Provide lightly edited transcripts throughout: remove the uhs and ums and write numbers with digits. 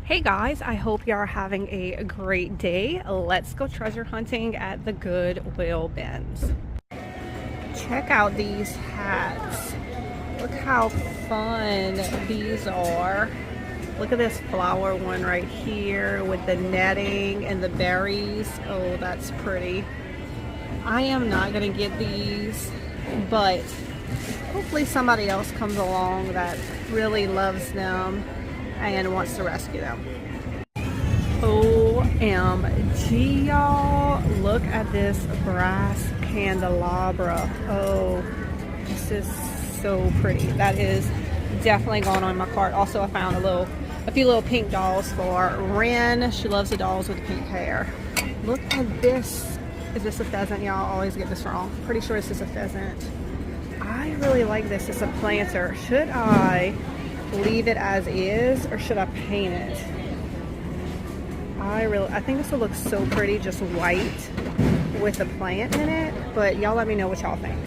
Hey guys, I hope you are having a great day. Let's go treasure hunting at the Goodwill Bins. Check out these hats. Look how fun these are. Look at this flower one right here with the netting and the berries. Oh, that's pretty. I am not gonna get these, but hopefully somebody else comes along that really loves them and wants to rescue them. OMG, y'all, look at this brass candelabra. Oh, this is so pretty. That is definitely going on my cart. Also, I found a few little pink dolls for Ren. She loves the dolls with the pink hair. Look at this. Is this a pheasant? Y'all always get this wrong. Pretty sure this is a pheasant. I really like this. It's a planter. Should I leave it as is or should I paint it? I think this will look so pretty, just white with a plant in it, but y'all let me know what y'all think.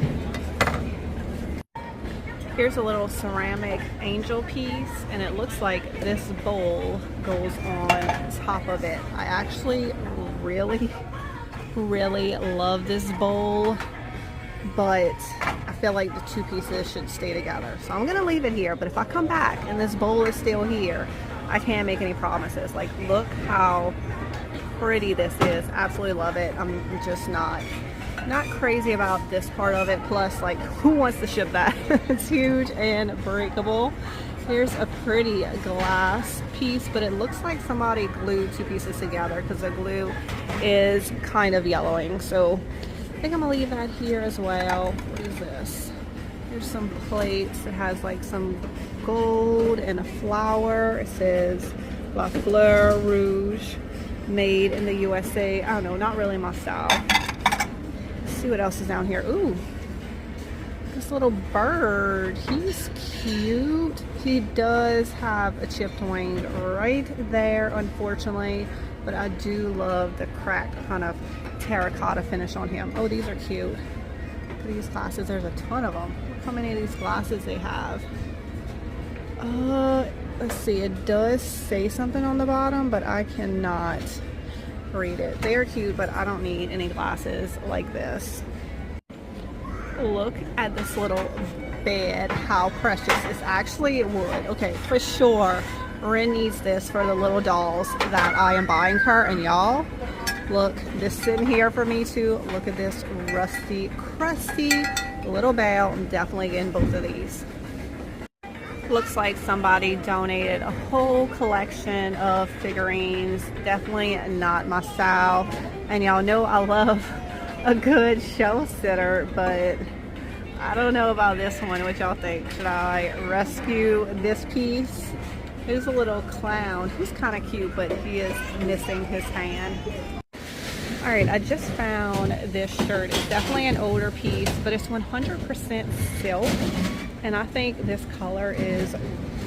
Here's a little ceramic angel piece, and it looks like this bowl goes on top of it. I actually really love this bowl, but I feel like the two pieces should stay together. So I'm gonna leave it here, but if I come back and this bowl is still here, I can't make any promises. Like, look how pretty this is. Absolutely love it. I'm just not crazy about this part of it. Plus, like, who wants to ship that? It's huge and breakable. Here's a pretty glass piece, but it looks like somebody glued two pieces together because the glue is kind of yellowing. So I think I'm gonna leave that here as well. What is this? Here's some plates. It has like some gold and a flower. It says La Fleur Rouge, made in the USA. I don't know, not really my style. Let's see what else is down here. Ooh, this little bird. He's cute. He does have a chipped wing right there, unfortunately, but I do love the cracked kind of terracotta finish on him. Oh, these are cute. Look at these glasses. There's a ton of them. Look how many of these glasses they have. Let's see. It does say something on the bottom, but I cannot read it. They are cute, but I don't need any glasses like this. Look at this little bed. How precious. It's actually wood. Okay, for sure Ren needs this for the little dolls that I am buying her. And y'all, look, this sitting here for me too. Look at this rusty, crusty little bell. I'm definitely getting both of these. Looks like somebody donated a whole collection of figurines. Definitely not my style. And y'all know I love a good show sitter, but I don't know about this one. What y'all think? Should I rescue this piece? There's a little clown. He's kind of cute, but he is missing his hand. All right, I just found this shirt. It's definitely an older piece, but it's 100% silk. And I think this color is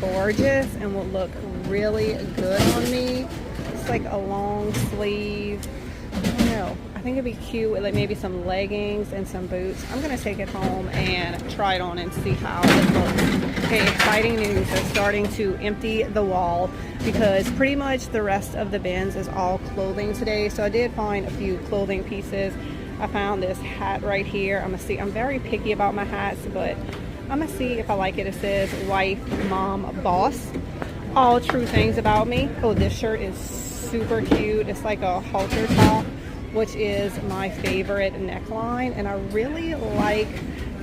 gorgeous and will look really good on me. It's like a long sleeve. I don't know. I think it'd be cute with like maybe some leggings and some boots. I'm gonna take it home and try it on and see how it looks. Okay, exciting news. They're starting to empty the wall because pretty much the rest of the bins is all clothing today. So I did find a few clothing pieces. I found this hat right here. I'm gonna see. I'm very picky about my hats, but I'm gonna see if I like it. It says wife, mom, boss. All true things about me. Oh, this shirt is super cute. It's like a halter top, which is my favorite neckline, and I really like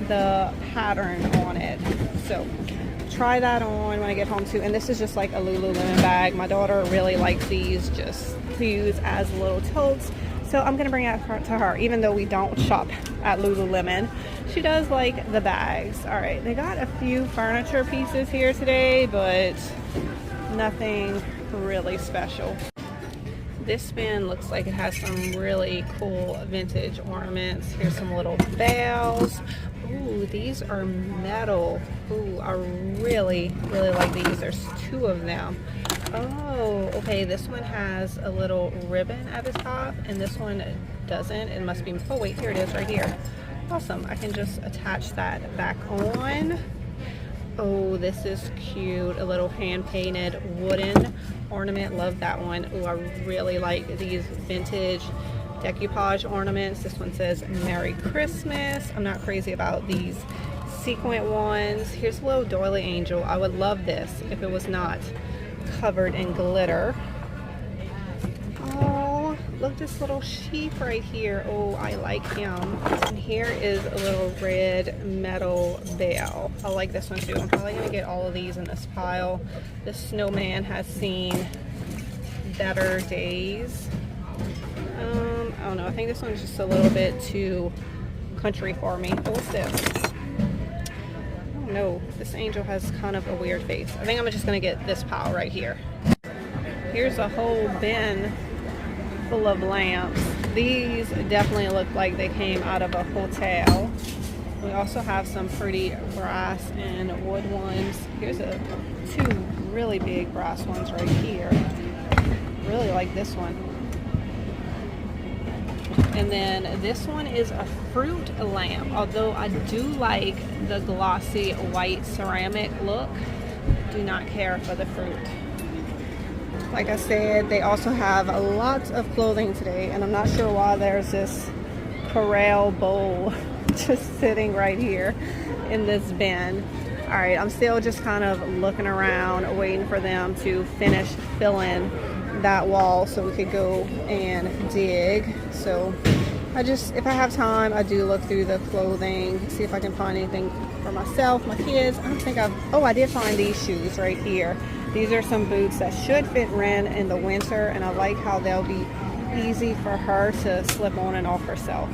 the pattern on it. So try that on when I get home too. And this is just like a Lululemon bag. My daughter really likes these just to use as little totes. So I'm gonna bring it to her, even though we don't shop at Lululemon. She does like the bags. All right, they got a few furniture pieces here today, but nothing really special. This bin looks like it has some really cool vintage ornaments. Here's some little bells. Ooh, these are metal. Ooh, I really like these. There's two of them. Oh, okay, this one has a little ribbon at the top, and this one doesn't. It must be, oh wait, here it is right here. Awesome, I can just attach that back on. Oh, this is cute. A little hand-painted wooden ornament. Love that one. Oh, I really like these vintage decoupage ornaments. This one says Merry Christmas. I'm not crazy about these sequin ones. Here's a little doily angel. I would love this if it was not covered in glitter. Oh, look, this little sheep right here. Oh, I like him. And here is a little red metal bell. I like this one too. I'm probably gonna get all of these in this pile. The snowman has seen better days. I don't know, I think this one's just a little bit too country for me. Oh, what's this? Oh no, this angel has kind of a weird face. I think I'm just gonna get this pile right here. Here's a whole bin full of lamps. These definitely look like they came out of a hotel. We also have some pretty brass and wood ones. Here's two really big brass ones right here. Really like this one. And then this one is a fruit lamp, although I do like the glossy white ceramic look. Do not care for the fruit. Like I said, they also have lots of clothing today, and I'm not sure why there's this Corral bowl just sitting right here in this bin. All right, I'm still just kind of looking around, waiting for them to finish filling that wall so we could go and dig. So if I have time, I do look through the clothing, see if I can find anything for myself, my kids. I don't think I did find these shoes right here. These are some boots that should fit Ren in the winter, and I like how they'll be easy for her to slip on and off herself.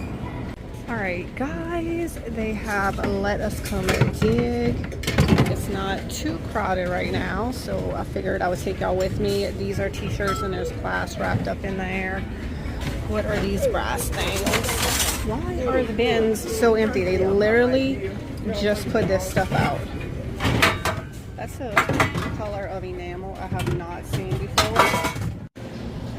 All right, guys, they have let us come dig. It's not too crowded right now, so I figured I would take y'all with me. These are t-shirts and there's glass wrapped up in there. What are these brass things? Why are the bins so empty? They literally just put this stuff out. That's a color of enamel I have not seen before.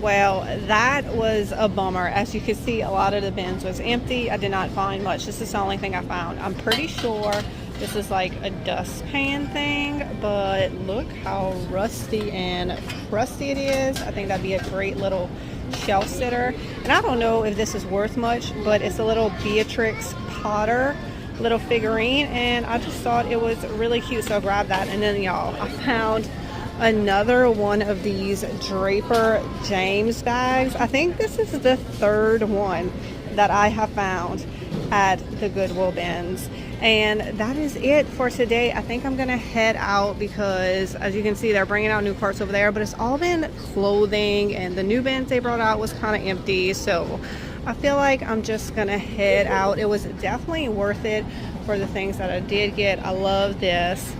Well, that was a bummer. As you can see, a lot of the bins was empty. I did not find much. This is the only thing I found. I'm pretty sure this is like a dustpan thing, but look how rusty and crusty it is. I think that'd be a great little shelf sitter. And I don't know if this is worth much, but it's a little Beatrix Potter little figurine, and I just thought it was really cute, so I grabbed that. And then y'all, I found another one of these Draper James bags. I think this is the third one that I have found at the Goodwill Bins. And that is it for today. I think I'm gonna head out because, as you can see, they're bringing out new carts over there, but it's all been clothing, and the new bins they brought out was kind of empty. So I feel like I'm just gonna head out. It was definitely worth it for the things that I did get. I love this.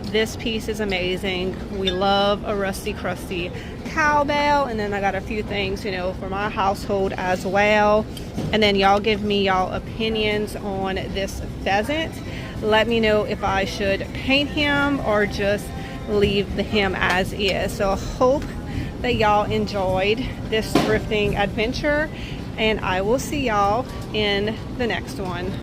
This piece is amazing. We love a rusty crusty cowbell, and then I got a few things, you know, for my household as well. And then y'all give me y'all opinions on this pheasant. Let me know if I should paint him or just leave him as is. So I hope that y'all enjoyed this thrifting adventure, and I will see y'all in the next one.